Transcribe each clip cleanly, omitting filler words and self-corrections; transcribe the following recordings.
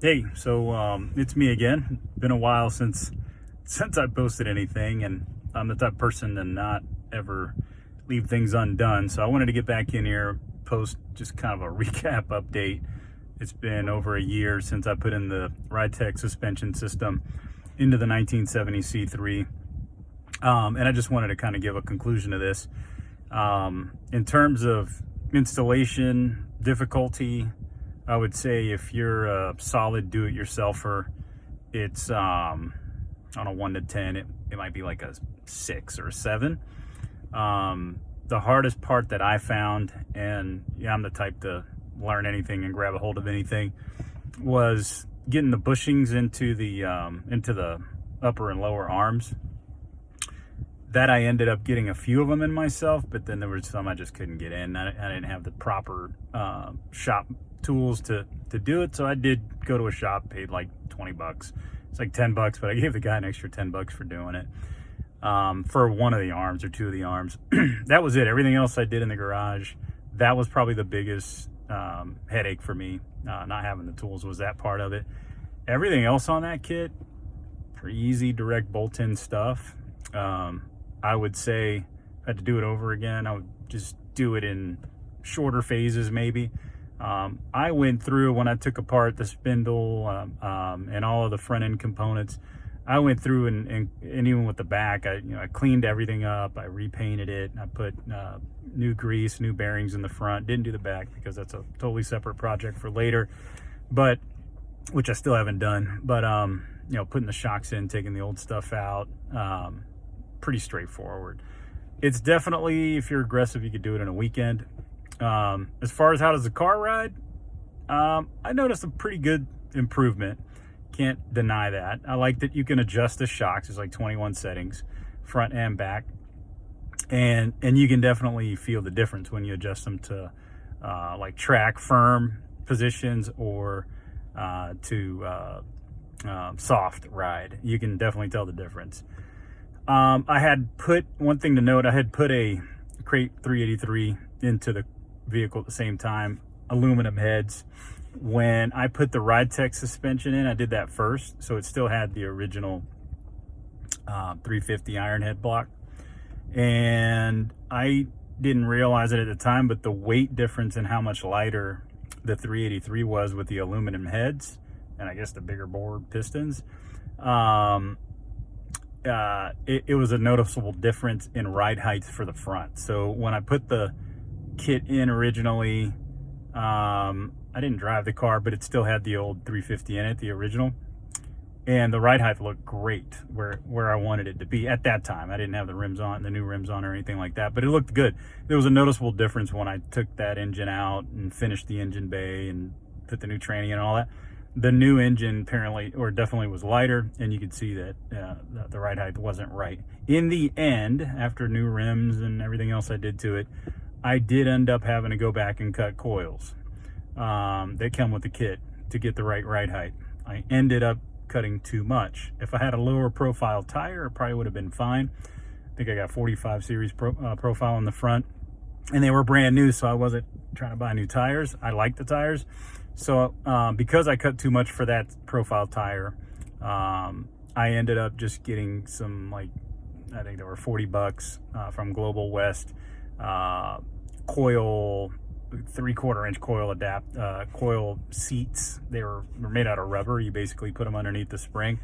Hey, so it's me again. Been a while since I posted anything, and I'm the type of person to not ever leave things undone. So I wanted to get back in here, post just kind of a recap update. It's been over a year since I put in the Ridetech suspension system into the 1970 C3, and I just wanted to kind of give a conclusion to this. In terms of installation difficulty, I would say if you're a solid do-it-yourselfer, it's on a 1 to 10, it might be like a 6 or a 7. The hardest part that I found, and yeah, I'm the type to learn anything and grab a hold of anything, was getting the bushings into the upper and lower arms. That I ended up getting a few of them in myself, but then there were some I just couldn't get in. I didn't have the proper shop tools to do it, so I did go to a shop, paid like 20 bucks. It's like 10 bucks, but I gave the guy an extra 10 bucks for doing it, for one of the arms or two of the arms. That was it. Everything else I did in the garage. That was probably the biggest headache for me. Not having the tools was that part of it. Everything else on that kit, pretty easy, direct bolt-in stuff. I would say if I had to do it over again, I would just do it in shorter phases maybe. I went through, when I took apart the spindle and all of the front end components, I went through and even with the back, I cleaned everything up. I repainted it. I put new grease, new bearings in the front. Didn't do the back because that's a totally separate project for later, but which I still haven't done. But putting the shocks in, taking the old stuff out, pretty straightforward. It's definitely, if you're aggressive, you could do it in a weekend. As far as how does the car ride, I noticed a pretty good improvement. Can't deny that. I like that you can adjust the shocks. There's like 21 settings, front and back, and you can definitely feel the difference when you adjust them to like track firm positions or to soft ride. You can definitely tell the difference. I had put, one thing to note, I had put a Crate 383 into the vehicle at the same time, aluminum heads. When I put the Ridetech suspension in, I did that first, so it still had the original 350 iron head block. And I didn't realize it at the time, but the weight difference and how much lighter the 383 was with the aluminum heads, and I guess the bigger bore pistons, it was a noticeable difference in ride height for the front. So when I put the kit in originally, I didn't drive the car, but it still had the old 350 in it, the original, and the ride height looked great where I wanted it to be at that time. I didn't have the rims on, the new rims on or anything like that, but it looked good. There was a noticeable difference when I took that engine out and finished the engine bay and put the new tranny in and all that. The new engine apparently, or definitely, was lighter, and you could see that the ride height wasn't right. In the end, after new rims and everything else I did to it, I did end up having to go back and cut coils. They come with the kit to get the right ride height. I ended up cutting too much. If I had a lower profile tire, it probably would have been fine. I think I got 45 series profile on the front, and they were brand new, so I wasn't trying to buy new tires. I like the tires. So because I cut too much for that profile tire, I ended up just getting some, like, I think there were 40 bucks from Global West coil, 3/4 inch coil coil seats. They were made out of rubber. You basically put them underneath the spring,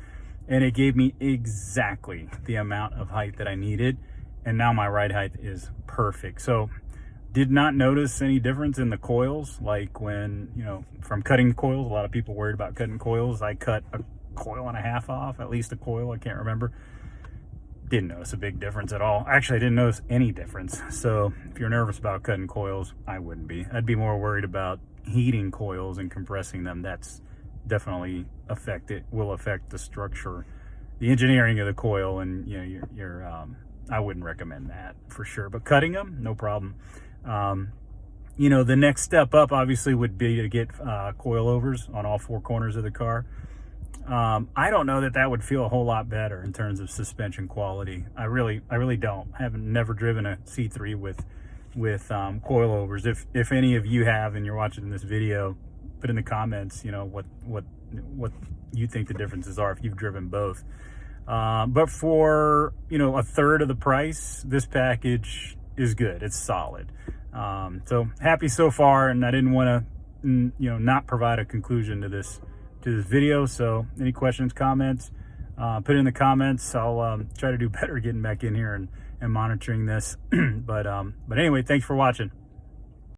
and it gave me exactly the amount of height that I needed, and now my ride height is perfect. So did not notice any difference in the coils, like when, from cutting coils. A lot of people worried about cutting coils. I cut a coil and a half off, at least a coil, I can't remember. Didn't notice a big difference at all. Actually, I didn't notice any difference. So if you're nervous about cutting coils, I wouldn't be. I'd be more worried about heating coils and compressing them. That's definitely will affect the structure, the engineering of the coil, and I wouldn't recommend that for sure. But cutting them, no problem. The next step up obviously would be to get coilovers on all four corners of the car. I don't know that would feel a whole lot better in terms of suspension quality. I really don't. Never driven a C3 with coilovers. If any of you have and you're watching this video, put in the comments, what what you think the differences are if you've driven both. But for, you know, a third of the price, this package is good. It's solid. So happy so far, and I didn't want to, you know, not provide a conclusion to this video. So any questions, comments, put it in the comments. I'll try to do better getting back in here and monitoring this. But anyway, thanks for watching.